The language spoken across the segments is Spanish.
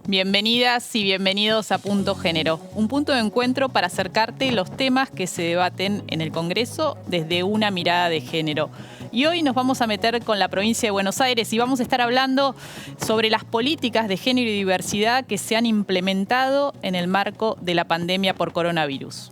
Bienvenidas y bienvenidos a Punto Género, un punto de encuentro para acercarte los temas que se debaten en el Congreso desde una mirada de género. Y hoy nos vamos a meter con la provincia de Buenos Aires y vamos a estar hablando sobre las políticas de género y diversidad que se han implementado en el marco de la pandemia por coronavirus.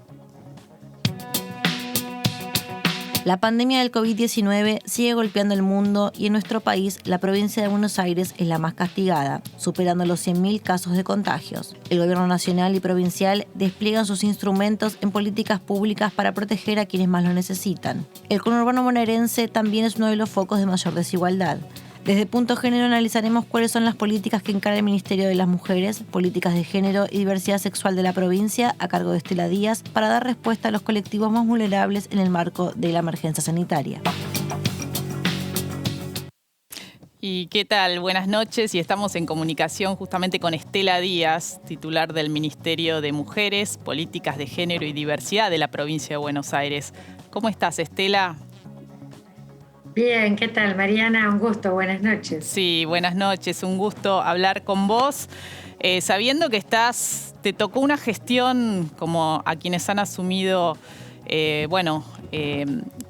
La pandemia del COVID-19 sigue golpeando el mundo y en nuestro país la provincia de Buenos Aires es la más castigada, superando los 100.000 casos de contagios. El gobierno nacional y provincial despliegan sus instrumentos en políticas públicas para proteger a quienes más lo necesitan. El conurbano bonaerense también es uno de los focos de mayor desigualdad. Desde Punto Género analizaremos cuáles son las políticas que encara el Ministerio de las Mujeres, Políticas de Género y Diversidad Sexual de la provincia, a cargo de Estela Díaz, para dar respuesta a los colectivos más vulnerables en el marco de la emergencia sanitaria. ¿Y qué tal? Buenas noches y estamos en comunicación justamente con Estela Díaz, titular del Ministerio de Mujeres, Políticas de Género y Diversidad de la provincia de Buenos Aires. ¿Cómo estás, Estela? Bien, ¿qué tal, Mariana? Un gusto, buenas noches. Sí, buenas noches, un gusto hablar con vos. Sabiendo que te tocó una gestión como a quienes han asumido,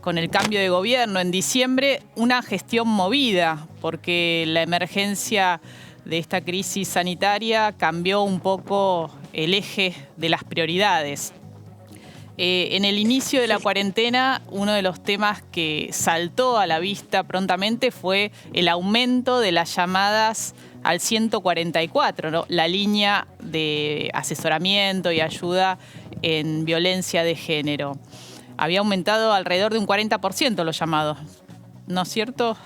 con el cambio de gobierno en diciembre, una gestión movida, porque la emergencia de esta crisis sanitaria cambió un poco el eje de las prioridades. En el inicio de la cuarentena, uno de los temas que saltó a la vista prontamente fue el aumento de las llamadas al 144, ¿no? La línea de asesoramiento y ayuda en violencia de género. Había aumentado alrededor de un 40% los llamados, ¿no es cierto?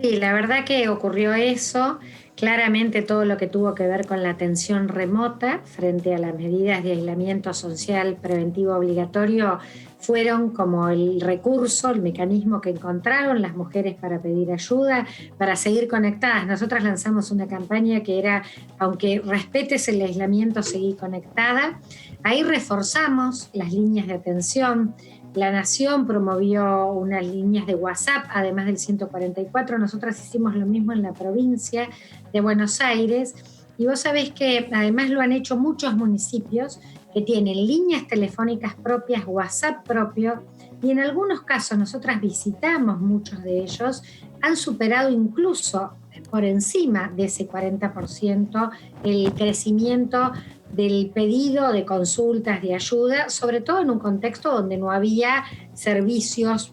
Sí, la verdad que ocurrió eso. Claramente todo lo que tuvo que ver con la atención remota frente a las medidas de aislamiento social preventivo obligatorio fueron como el recurso, el mecanismo que encontraron las mujeres para pedir ayuda, para seguir conectadas. Nosotras lanzamos una campaña que era, aunque respetes el aislamiento, seguí conectada. Ahí reforzamos las líneas de atención. La Nación promovió unas líneas de WhatsApp, además del 144. Nosotras hicimos lo mismo en la provincia de Buenos Aires. Y vos sabés que además lo han hecho muchos municipios que tienen líneas telefónicas propias, WhatsApp propio. Y en algunos casos, nosotras visitamos muchos de ellos, han superado incluso por encima de ese 40% el crecimiento del pedido de consultas, de ayuda, sobre todo en un contexto donde no había servicios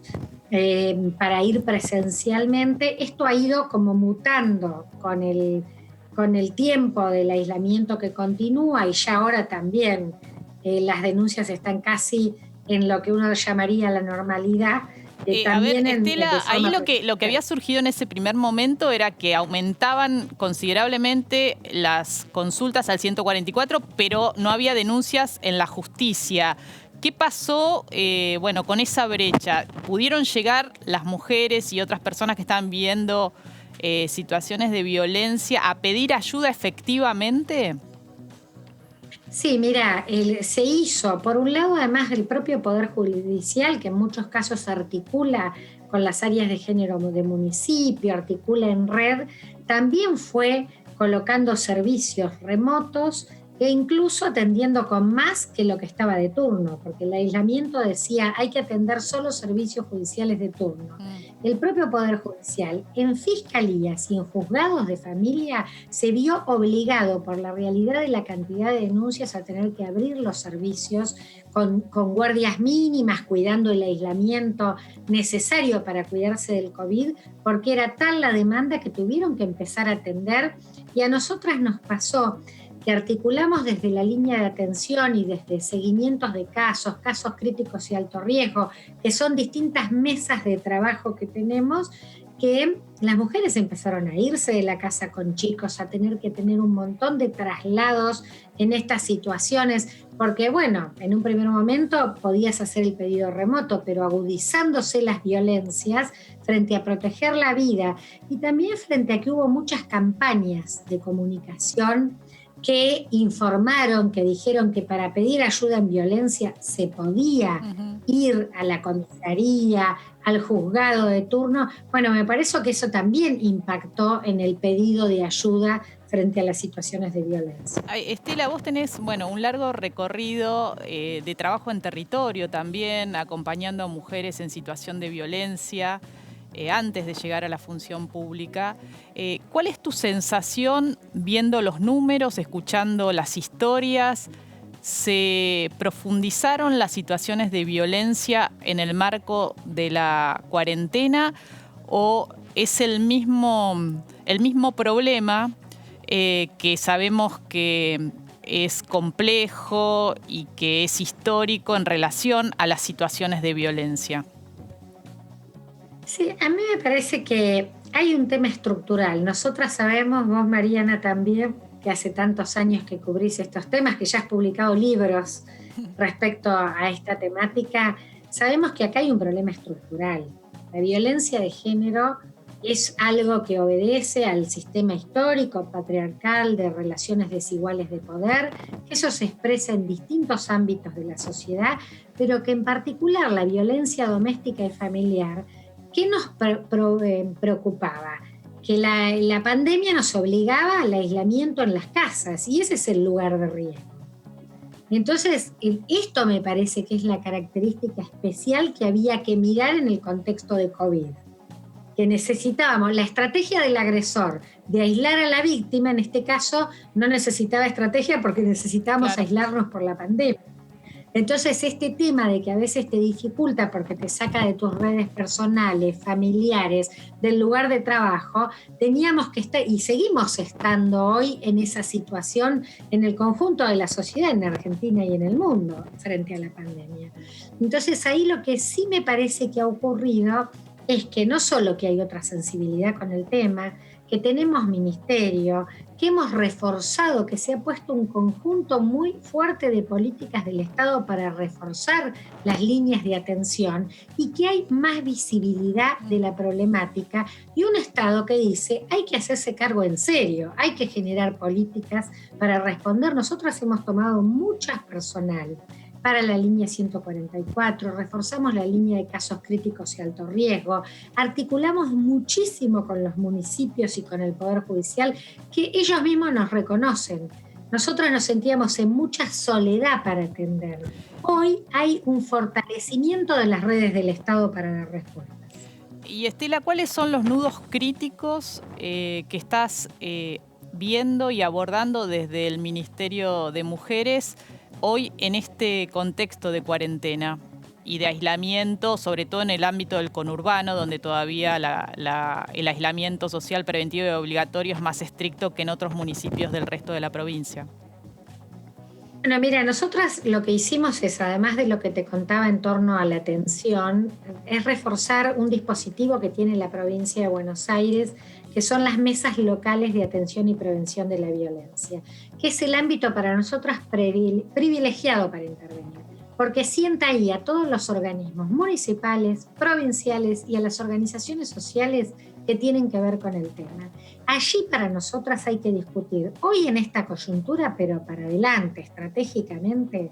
para ir presencialmente. Esto ha ido como mutando con el tiempo del aislamiento que continúa y ya ahora también las denuncias están casi en lo que uno llamaría la normalidad. Estela, ahí lo que había surgido en ese primer momento era que aumentaban considerablemente las consultas al 144, pero no había denuncias en la justicia. ¿Qué pasó con esa brecha? ¿Pudieron llegar las mujeres y otras personas que estaban viviendo situaciones de violencia a pedir ayuda efectivamente? Sí, mira, se hizo, por un lado, además del propio Poder Judicial, que en muchos casos articula con las áreas de género de municipio, articula en red, también fue colocando servicios remotos e incluso atendiendo con más que lo que estaba de turno, porque el aislamiento decía hay que atender solo servicios judiciales de turno. El propio Poder Judicial, en fiscalías y en juzgados de familia, se vio obligado por la realidad de la cantidad de denuncias a tener que abrir los servicios con guardias mínimas, cuidando el aislamiento necesario para cuidarse del COVID, porque era tal la demanda que tuvieron que empezar a atender. Y a nosotras nos pasó que articulamos desde la línea de atención y desde seguimientos de casos críticos y alto riesgo, que son distintas mesas de trabajo que tenemos, que las mujeres empezaron a irse de la casa con chicos, a tener que tener un montón de traslados en estas situaciones, porque bueno, en un primer momento podías hacer el pedido remoto, pero agudizándose las violencias frente a proteger la vida y también frente a que hubo muchas campañas de comunicación que informaron, que dijeron que para pedir ayuda en violencia se podía ir a la comisaría, al juzgado de turno. Bueno, me parece que eso también impactó en el pedido de ayuda frente a las situaciones de violencia. Estela, vos tenés un largo recorrido de trabajo en territorio también, acompañando a mujeres en situación de violencia antes de llegar a la función pública. ¿Cuál es tu sensación viendo los números, escuchando las historias? ¿Se profundizaron las situaciones de violencia en el marco de la cuarentena o es el mismo problema que sabemos que es complejo y que es histórico en relación a las situaciones de violencia? Sí, a mí me parece que hay un tema estructural. Nosotras sabemos, vos Mariana también, que hace tantos años que cubrís estos temas, que ya has publicado libros respecto a esta temática, sabemos que acá hay un problema estructural. La violencia de género es algo que obedece al sistema histórico, patriarcal, de relaciones desiguales de poder, que eso se expresa en distintos ámbitos de la sociedad, pero que en particular la violencia doméstica y familiar, ¿qué nos preocupaba? Que la pandemia nos obligaba al aislamiento en las casas y ese es el lugar de riesgo. Entonces, esto me parece que es la característica especial que había que mirar en el contexto de COVID. Que necesitábamos la estrategia del agresor de aislar a la víctima, en este caso no necesitaba estrategia porque necesitábamos aislarnos por la pandemia. Entonces este tema de que a veces te dificulta porque te saca de tus redes personales, familiares, del lugar de trabajo, teníamos que estar y seguimos estando hoy en esa situación en el conjunto de la sociedad en Argentina y en el mundo frente a la pandemia. Entonces ahí lo que sí me parece que ha ocurrido es que no solo que hay otra sensibilidad con el tema, que tenemos ministerio, que hemos reforzado, que se ha puesto un conjunto muy fuerte de políticas del Estado para reforzar las líneas de atención y que hay más visibilidad de la problemática y un Estado que dice hay que hacerse cargo en serio, hay que generar políticas para responder. Nosotros hemos tomado muchas personal para la línea 144, reforzamos la línea de casos críticos y alto riesgo, articulamos muchísimo con los municipios y con el Poder Judicial, que ellos mismos nos reconocen. Nosotros nos sentíamos en mucha soledad para atender. Hoy hay un fortalecimiento de las redes del Estado para dar respuestas. Y Estela, ¿cuáles son los nudos críticos que estás viendo y abordando desde el Ministerio de Mujeres hoy en este contexto de cuarentena y de aislamiento, sobre todo en el ámbito del conurbano, donde todavía el aislamiento social preventivo y obligatorio es más estricto que en otros municipios del resto de la provincia? Bueno, mira, nosotras lo que hicimos es, además de lo que te contaba en torno a la atención, es reforzar un dispositivo que tiene la provincia de Buenos Aires, que son las mesas locales de atención y prevención de la violencia, que es el ámbito para nosotras privilegiado para intervenir, porque sienta ahí a todos los organismos municipales, provinciales y a las organizaciones sociales que tienen que ver con el tema. Allí para nosotras hay que discutir, hoy en esta coyuntura, pero para adelante, estratégicamente,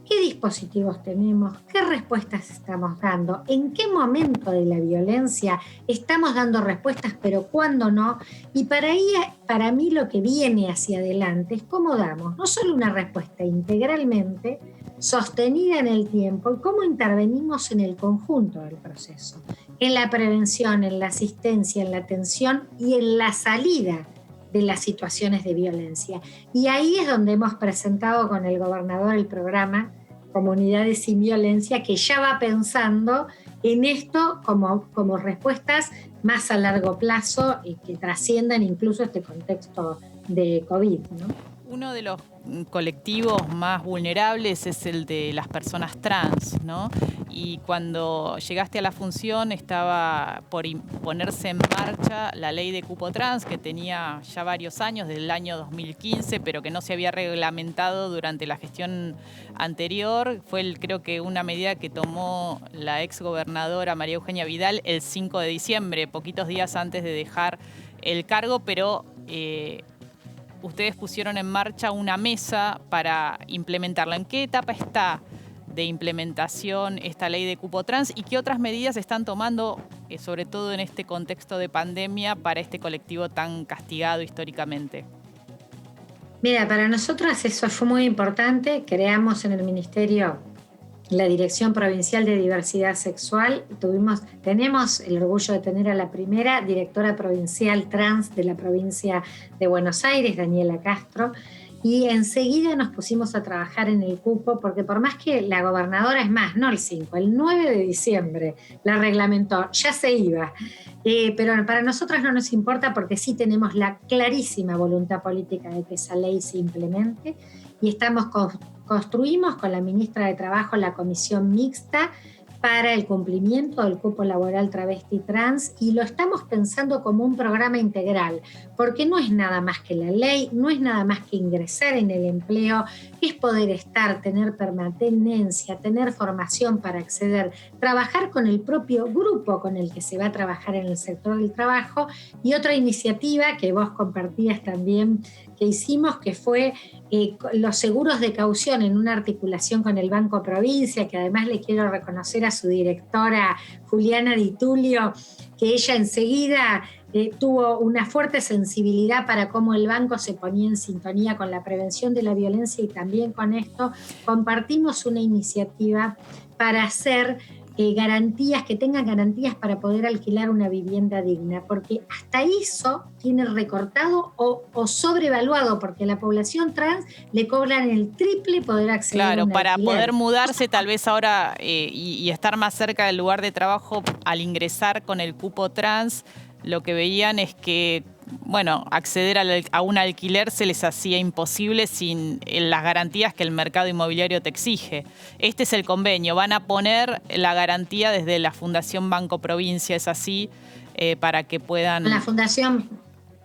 qué dispositivos tenemos, qué respuestas estamos dando, en qué momento de la violencia estamos dando respuestas, pero cuándo no. Y para mí lo que viene hacia adelante es cómo damos no solo una respuesta integralmente, sostenida en el tiempo, y cómo intervenimos en el conjunto del proceso, en la prevención, en la asistencia, en la atención y en la salida de las situaciones de violencia. Y ahí es donde hemos presentado con el gobernador el programa Comunidades sin Violencia, que ya va pensando en esto como respuestas más a largo plazo y que trasciendan incluso este contexto de COVID, ¿no? Uno de los colectivos más vulnerables es el de las personas trans, ¿no? Y cuando llegaste a la función estaba por ponerse en marcha la ley de cupo trans, que tenía ya varios años, desde el año 2015, pero que no se había reglamentado durante la gestión anterior. Fue creo que una medida que tomó la exgobernadora María Eugenia Vidal el 5 de diciembre, poquitos días antes de dejar el cargo, pero ustedes pusieron en marcha una mesa para implementarla. ¿En qué etapa está de implementación esta ley de cupo trans y qué otras medidas están tomando, sobre todo en este contexto de pandemia, para este colectivo tan castigado históricamente? Mira, para nosotros eso fue muy importante. Creamos en el Ministerio la Dirección Provincial de Diversidad Sexual. Tenemos el orgullo de tener a la primera directora provincial trans de la provincia de Buenos Aires, Daniela Castro, y enseguida nos pusimos a trabajar en el cupo, porque por más que la gobernadora, es más, no el 5, el 9 de diciembre la reglamentó, ya se iba. Pero para nosotros no nos importa, porque sí tenemos la clarísima voluntad política de que esa ley se implemente, y construimos con la ministra de Trabajo la comisión mixta para el cumplimiento del cupo laboral travesti trans, y lo estamos pensando como un programa integral, porque no es nada más que la ley, no es nada más que ingresar en el empleo, es poder estar, tener permanencia, tener formación para acceder, trabajar con el propio grupo con el que se va a trabajar en el sector del trabajo. Y otra iniciativa que vos compartías también que hicimos, que fue los seguros de caución, en una articulación con el Banco Provincia, que además le quiero reconocer a su directora Juliana Di Tulio, que ella enseguida tuvo una fuerte sensibilidad para cómo el banco se ponía en sintonía con la prevención de la violencia, y también con esto compartimos una iniciativa para hacer garantías, que tengan garantías para poder alquilar una vivienda digna, porque hasta eso tiene recortado o sobrevaluado, porque a la población trans le cobran el triple poder acceder a un para alquiler. poder mudarse tal vez ahora y estar más cerca del lugar de trabajo al ingresar con el cupo trans, lo que veían es que, bueno, acceder a un alquiler se les hacía imposible sin las garantías que el mercado inmobiliario te exige. Este es el convenio, van a poner la garantía desde la Fundación Banco Provincia, es así, para que puedan...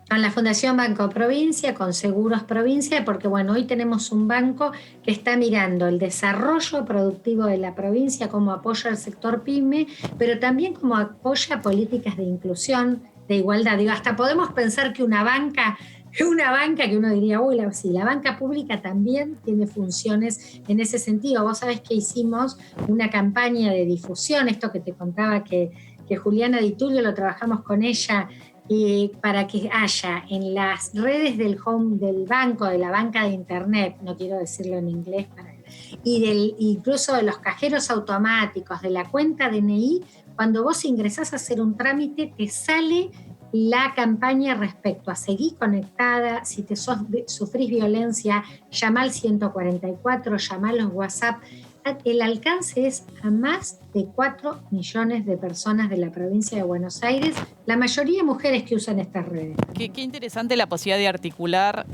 Con la Fundación Banco Provincia, con Seguros Provincia, porque bueno, hoy tenemos un banco que está mirando el desarrollo productivo de la provincia, cómo apoya al sector pyme, pero también cómo apoya políticas de inclusión, de igualdad. Digo, hasta podemos pensar que una banca que uno diría, uy, sí, la banca pública también tiene funciones en ese sentido. Vos sabés que hicimos una campaña de difusión, esto que te contaba que Juliana Di Tulio, lo trabajamos con ella, para que haya en las redes del banco, de la banca de internet, no quiero decirlo en inglés, incluso de los cajeros automáticos, de la cuenta DNI, cuando vos ingresás a hacer un trámite, te sale la campaña respecto a seguir conectada, si sufrís violencia, llama al 144, llama a los WhatsApp. El alcance es a más de 4 millones de personas de la provincia de Buenos Aires, la mayoría mujeres que usan estas redes. Qué interesante la posibilidad de articular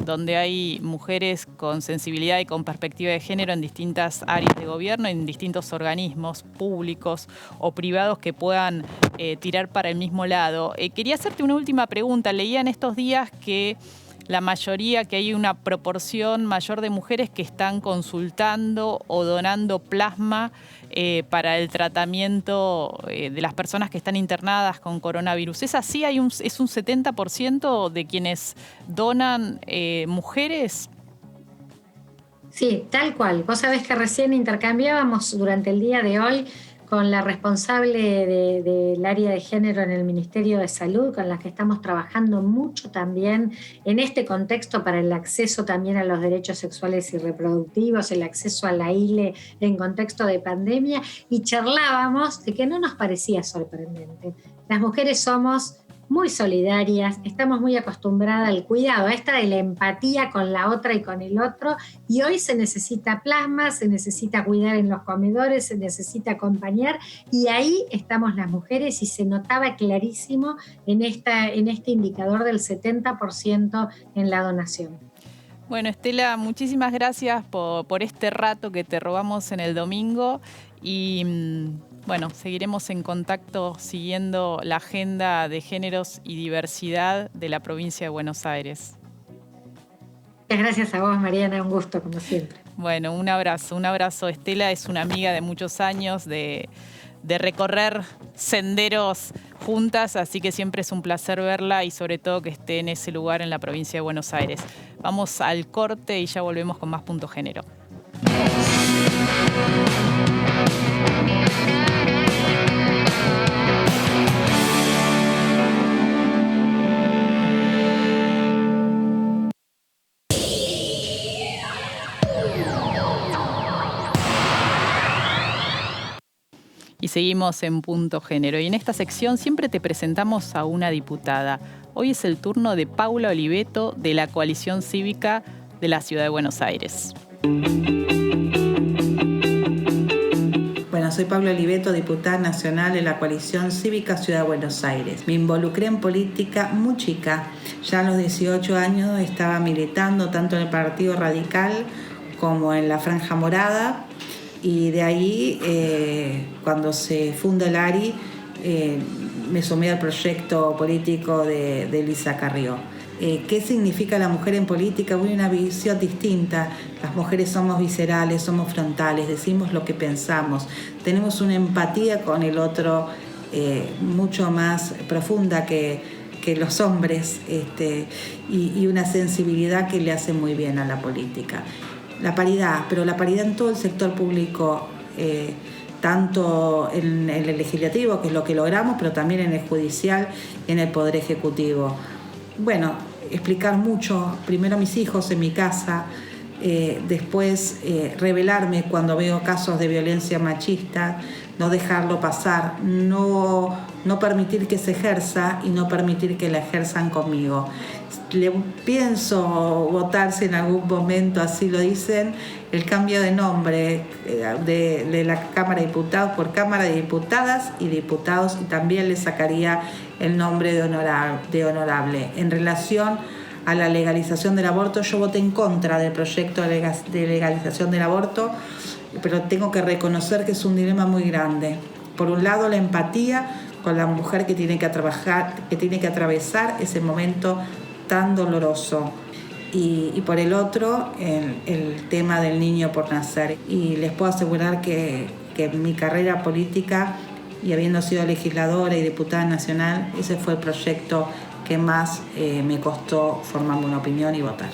donde hay mujeres con sensibilidad y con perspectiva de género en distintas áreas de gobierno, en distintos organismos públicos o privados que puedan tirar para el mismo lado. Quería hacerte una última pregunta. Leía en estos días que que hay una proporción mayor de mujeres que están consultando o donando plasma para el tratamiento de las personas que están internadas con coronavirus. ¿Es así? ¿Es un 70% de quienes donan mujeres? Sí, tal cual. Vos sabés que recién intercambiábamos durante el día de hoy con la responsable del área de género en el Ministerio de Salud, con la que estamos trabajando mucho también en este contexto para el acceso también a los derechos sexuales y reproductivos, el acceso a la ILE en contexto de pandemia, y charlábamos de que no nos parecía sorprendente. Las mujeres somos muy solidarias, estamos muy acostumbradas al cuidado, a esta de la empatía con la otra y con el otro, y hoy se necesita plasma, se necesita cuidar en los comedores, se necesita acompañar, y ahí estamos las mujeres, y se notaba clarísimo en este indicador del 70% en la donación. Bueno, Estela, muchísimas gracias por este rato que te robamos en el domingo, y bueno, seguiremos en contacto siguiendo la agenda de géneros y diversidad de la provincia de Buenos Aires. Muchas gracias a vos, Mariana, un gusto como siempre. Bueno, un abrazo. Estela es una amiga de muchos años de recorrer senderos juntas, así que siempre es un placer verla y sobre todo que esté en ese lugar en la provincia de Buenos Aires. Vamos al corte y ya volvemos con más Punto Género. seguimos en Punto Género. Y en esta sección siempre te presentamos a una diputada. Hoy es el turno de Paula Oliveto, de la Coalición Cívica de la Ciudad de Buenos Aires. Bueno, soy Paula Oliveto, diputada nacional de la Coalición Cívica Ciudad de Buenos Aires. Me involucré en política muy chica. Ya a los 18 años estaba militando tanto en el Partido Radical como en la Franja Morada. Y de ahí, cuando se funda el ARI, me sumé al proyecto político de Elisa Carrió. ¿Qué significa la mujer en política? Una visión distinta. Las mujeres somos viscerales, somos frontales, decimos lo que pensamos. Tenemos una empatía con el otro mucho más profunda que los hombres, y una sensibilidad que le hace muy bien a la política. La paridad, pero la paridad en todo el sector público, tanto en el legislativo, que es lo que logramos, pero también en el judicial y en el Poder Ejecutivo. Bueno, explicar mucho, primero a mis hijos en mi casa, después rebelarme cuando veo casos de violencia machista, no dejarlo pasar, no permitir que se ejerza y no permitir que la ejerzan conmigo. Le pienso votar, si en algún momento así lo dicen, el cambio de nombre de la Cámara de Diputados por Cámara de Diputadas y Diputados, y también le sacaría el nombre de honorable. En relación a la legalización del aborto, yo voté en contra del proyecto de legalización del aborto, pero tengo que reconocer que es un dilema muy grande. Por un lado, la empatía con la mujer que tiene que atravesar ese momento tan doloroso, y por el otro el tema del niño por nacer. Y les puedo asegurar que en mi carrera política, y habiendo sido legisladora y diputada nacional, ese fue el proyecto que más me costó formarme una opinión y votar.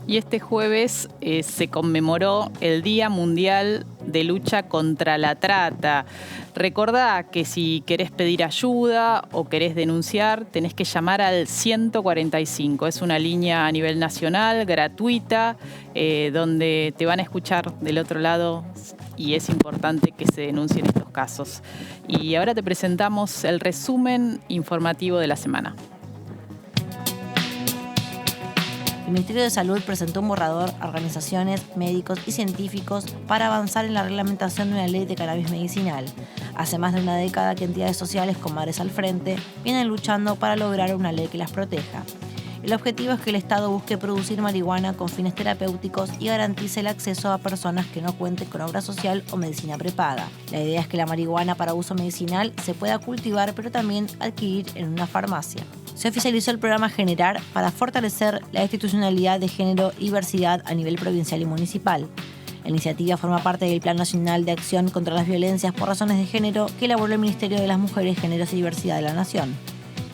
Y este jueves se conmemoró el Día Mundial de Lucha contra la Trata. Recordá que si querés pedir ayuda o querés denunciar, tenés que llamar al 145. Es una línea a nivel nacional, gratuita, donde te van a escuchar del otro lado, y es importante que se denuncien estos casos. Y ahora te presentamos el resumen informativo de la semana. El Ministerio de Salud presentó un borrador a organizaciones, médicos y científicos para avanzar en la reglamentación de una ley de cannabis medicinal. Hace más de una década que entidades sociales con Madres al Frente vienen luchando para lograr una ley que las proteja. El objetivo es que el Estado busque producir marihuana con fines terapéuticos y garantice el acceso a personas que no cuenten con obra social o medicina prepaga. La idea es que la marihuana para uso medicinal se pueda cultivar, pero también adquirir en una farmacia. Se oficializó el programa Generar para fortalecer la institucionalidad de género y diversidad a nivel provincial y municipal. La iniciativa forma parte del Plan Nacional de Acción contra las Violencias por Razones de Género que elaboró el Ministerio de las Mujeres, Géneros y Diversidad de la Nación.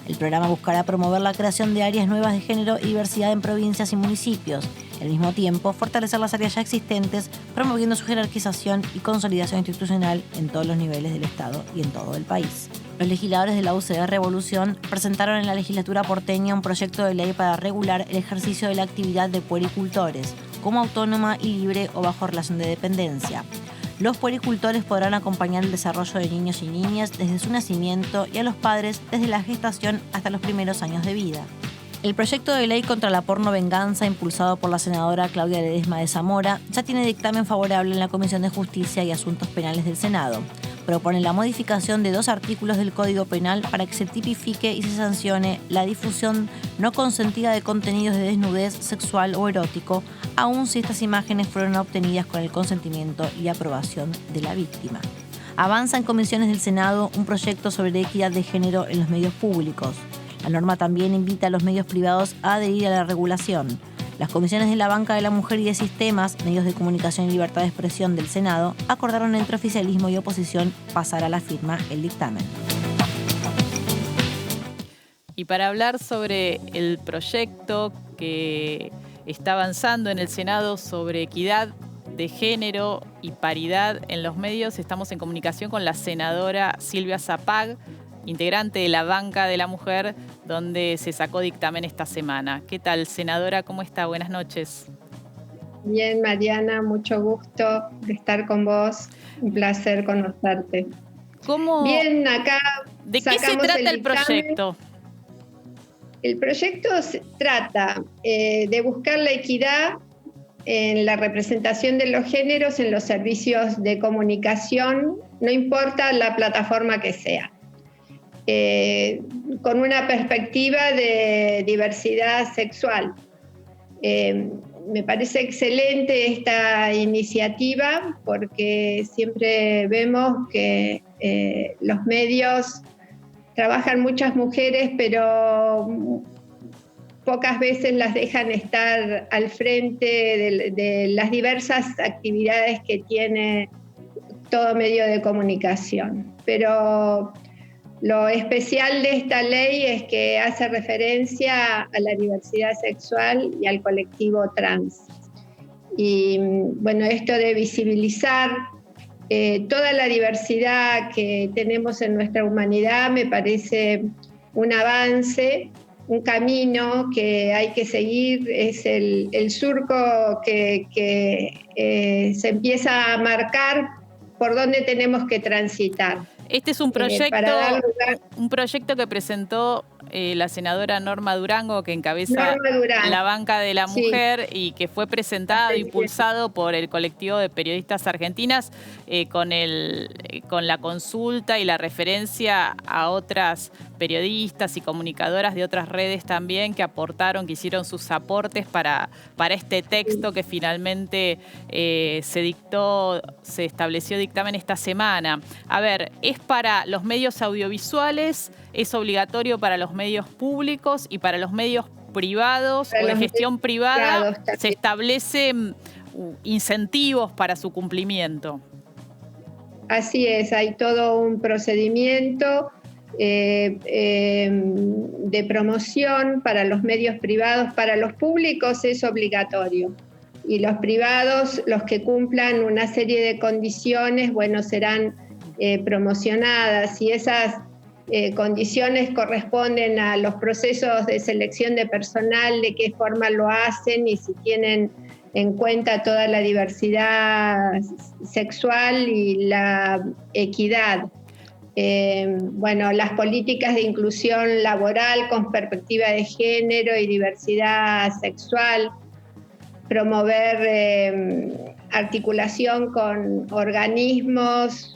El programa buscará promover la creación de áreas nuevas de género y diversidad en provincias y municipios. Al mismo tiempo, fortalecer las áreas ya existentes, promoviendo su jerarquización y consolidación institucional en todos los niveles del Estado y en todo el país. Los legisladores de la UCR Revolución presentaron en la legislatura porteña un proyecto de ley para regular el ejercicio de la actividad de puericultores, como autónoma y libre o bajo relación de dependencia. Los puericultores podrán acompañar el desarrollo de niños y niñas desde su nacimiento y a los padres desde la gestación hasta los primeros años de vida. El proyecto de ley contra la pornovenganza, impulsado por la senadora Claudia Ledesma de Zamora, ya tiene dictamen favorable en la Comisión de Justicia y Asuntos Penales del Senado. Propone la modificación de 2 artículos del Código Penal para que se tipifique y se sancione la difusión no consentida de contenidos de desnudez sexual o erótico, aun si estas imágenes fueron obtenidas con el consentimiento y aprobación de la víctima. Avanza en comisiones del Senado un proyecto sobre equidad de género en los medios públicos. La norma también invita a los medios privados a adherir a la regulación. Las comisiones de la Banca de la Mujer y de Sistemas, Medios de Comunicación y Libertad de Expresión del Senado acordaron entre oficialismo y oposición pasar a la firma el dictamen. Y para hablar sobre el proyecto que está avanzando en el Senado sobre equidad de género y paridad en los medios, estamos en comunicación con la senadora Silvia Zapag, integrante de la Banca de la Mujer, donde se sacó dictamen esta semana. ¿Qué tal, senadora? ¿Cómo está? Buenas noches. Bien, Mariana, mucho gusto de estar con vos. Un placer conocerte. Bien, acá ¿De qué se trata el proyecto? El proyecto se trata de buscar la equidad en la representación de los géneros en los servicios de comunicación, no importa la plataforma que sea, con una perspectiva de diversidad sexual. Me parece excelente esta iniciativa porque siempre vemos que los medios trabajan muchas mujeres, pero pocas veces las dejan estar al frente de las diversas actividades que tiene todo medio de comunicación. Pero lo especial de esta ley es que hace referencia a la diversidad sexual y al colectivo trans. Y bueno, esto de visibilizar toda la diversidad que tenemos en nuestra humanidad me parece un avance, un camino que hay que seguir, es el surco que se empieza a marcar por dónde tenemos que transitar. Este es un proyecto, un proyecto que presentó la senadora Norma Durango, que encabeza la banca de la mujer, y que fue presentado e impulsado por el colectivo de periodistas argentinas con la consulta y la referencia a otras periodistas y comunicadoras de otras redes también que aportaron, que hicieron sus aportes para este texto que finalmente se estableció dictamen esta semana. A ver, es para los medios audiovisuales, es obligatorio para los medios públicos y para los medios privados o de gestión privada se establecen incentivos para su cumplimiento. Así es, hay todo un procedimiento de promoción para los medios privados. Para los públicos es obligatorio y los privados, los que cumplan una serie de condiciones, bueno, serán promocionadas, y esas condiciones corresponden a los procesos de selección de personal, de qué forma lo hacen y si tienen en cuenta toda la diversidad sexual y la equidad. Bueno, las políticas de inclusión laboral con perspectiva de género y diversidad sexual, promover articulación con organismos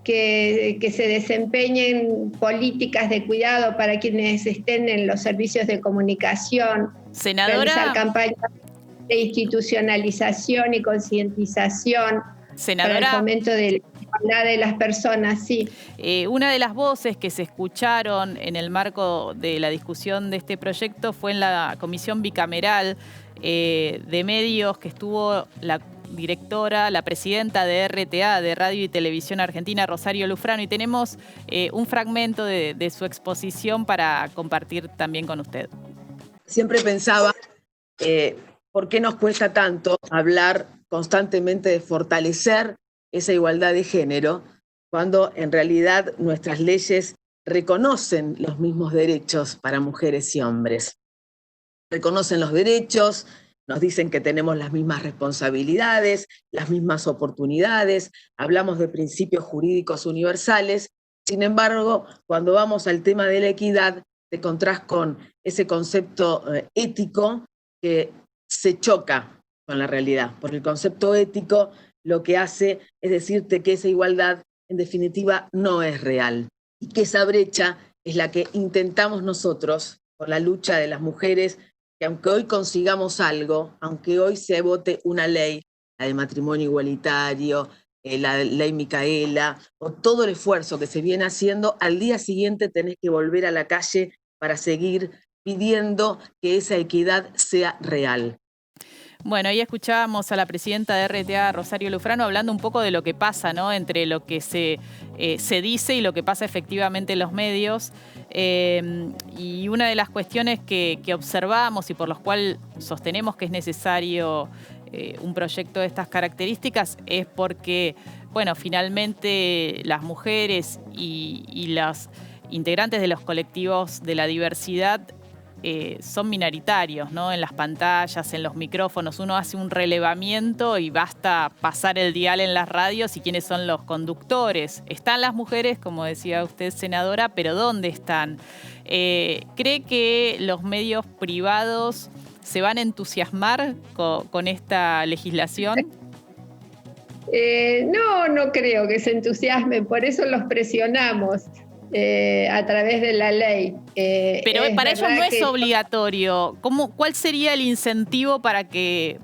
que se desempeñen políticas de cuidado para quienes estén en los servicios de comunicación, realizar campañas de institucionalización y concientización para el fomento de la igualdad de las personas. Sí. Una de las voces que se escucharon en el marco de la discusión de este proyecto fue en la comisión bicameral de medios, que estuvo la directora, la presidenta de RTA, de Radio y Televisión Argentina, Rosario Lufrano, y tenemos un fragmento de su exposición para compartir también con usted. Siempre pensaba, ¿por qué nos cuesta tanto hablar constantemente de fortalecer esa igualdad de género cuando en realidad nuestras leyes reconocen los mismos derechos para mujeres y hombres? Reconocen los derechos, nos dicen que tenemos las mismas responsabilidades, las mismas oportunidades, hablamos de principios jurídicos universales. Sin embargo, cuando vamos al tema de la equidad, te encontrás con ese concepto ético que se choca con la realidad, porque el concepto ético lo que hace es decirte que esa igualdad en definitiva no es real y que esa brecha es la que intentamos nosotros con la lucha de las mujeres, que aunque hoy consigamos algo, aunque hoy se vote una ley, la de matrimonio igualitario, la ley Micaela, o todo el esfuerzo que se viene haciendo, al día siguiente tenés que volver a la calle para seguir pidiendo que esa equidad sea real. Bueno, ahí escuchábamos a la presidenta de RTA, Rosario Lufrano, hablando un poco de lo que pasa, ¿no?, entre lo que se dice y lo que pasa efectivamente en los medios. Y una de las cuestiones que observamos y por las cuales sostenemos que es necesario un proyecto de estas características es porque, bueno, finalmente las mujeres y las integrantes de los colectivos de la diversidad son minoritarios, ¿no? En las pantallas, en los micrófonos, uno hace un relevamiento y basta pasar el dial en las radios y quiénes son los conductores. Están las mujeres, como decía usted, senadora, pero ¿dónde están? ¿Cree que los medios privados se van a entusiasmar con esta legislación? No creo que se entusiasmen, por eso los presionamos a través de la ley. Pero para ellos no es obligatorio. ¿Cuál sería el incentivo para que,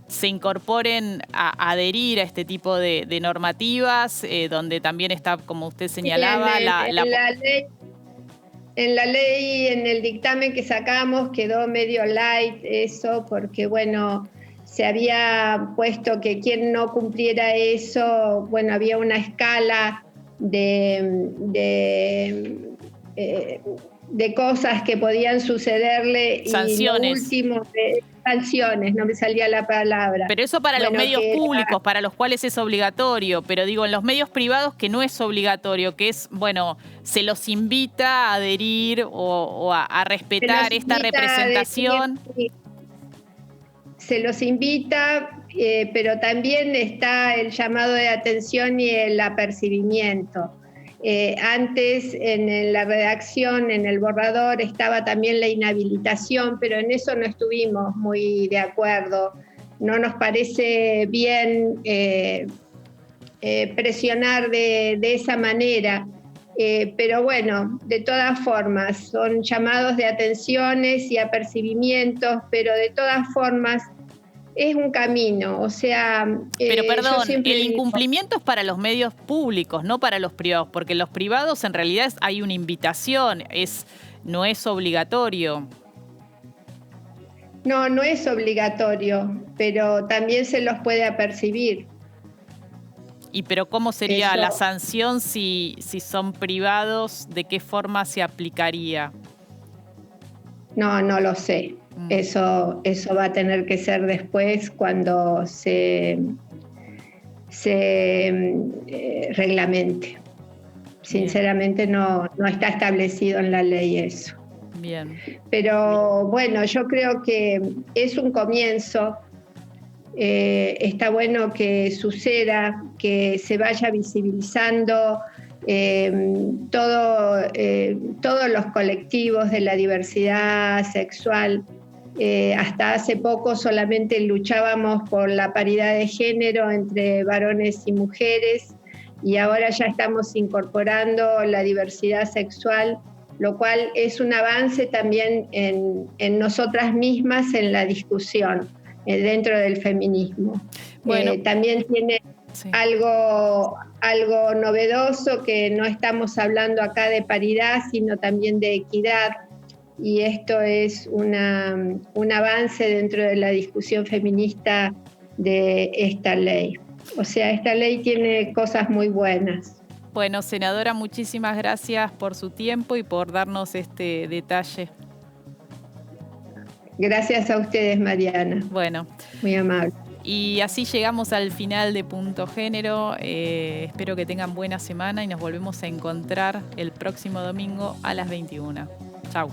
se incorporen a adherir a este tipo de normativas, donde también está, como usted señalaba, en la ley, en el dictamen que sacamos, quedó medio light eso, porque se había puesto que quien no cumpliera eso, había una escala de cosas que podían sucederle. Sanciones. Y lo último, sanciones, no me salía la palabra. Pero eso para los medios públicos, para los cuales es obligatorio, pero digo, en los medios privados que no es obligatorio, que es, se los invita a adherir o a respetar esta representación. Se los invita, pero también está el llamado de atención y el apercibimiento. Antes en la redacción, en el borrador, estaba también la inhabilitación, pero en eso no estuvimos muy de acuerdo. No nos parece bien presionar de esa manera. Pero de todas formas, son llamados de atenciones y apercibimientos, pero de todas formas es un camino, Pero perdón, el incumplimiento es para los medios públicos, no para los privados, porque en los privados en realidad hay una invitación, no es obligatorio. No es obligatorio, pero también se los puede apercibir. Pero ¿cómo sería la sanción si son privados? ¿De qué forma se aplicaría? No lo sé. Eso va a tener que ser después cuando se reglamente. Sinceramente no está establecido en la ley eso. Bien. Pero yo creo que es un comienzo. Está bueno que suceda, que se vaya visibilizando todos los colectivos de la diversidad sexual. Hasta hace poco solamente luchábamos por la paridad de género entre varones y mujeres, y ahora ya estamos incorporando la diversidad sexual, lo cual es un avance también en nosotras mismas en la discusión dentro del feminismo. También tiene algo novedoso, que no estamos hablando acá de paridad, sino también de equidad, y esto es un avance dentro de la discusión feminista de esta ley. Esta ley tiene cosas muy buenas. Bueno, senadora, muchísimas gracias por su tiempo y por darnos este detalle. Gracias a ustedes, Mariana. Bueno. Muy amable. Y así llegamos al final de Punto Género. Espero que tengan buena semana y nos volvemos a encontrar el próximo domingo a las 21. Chau.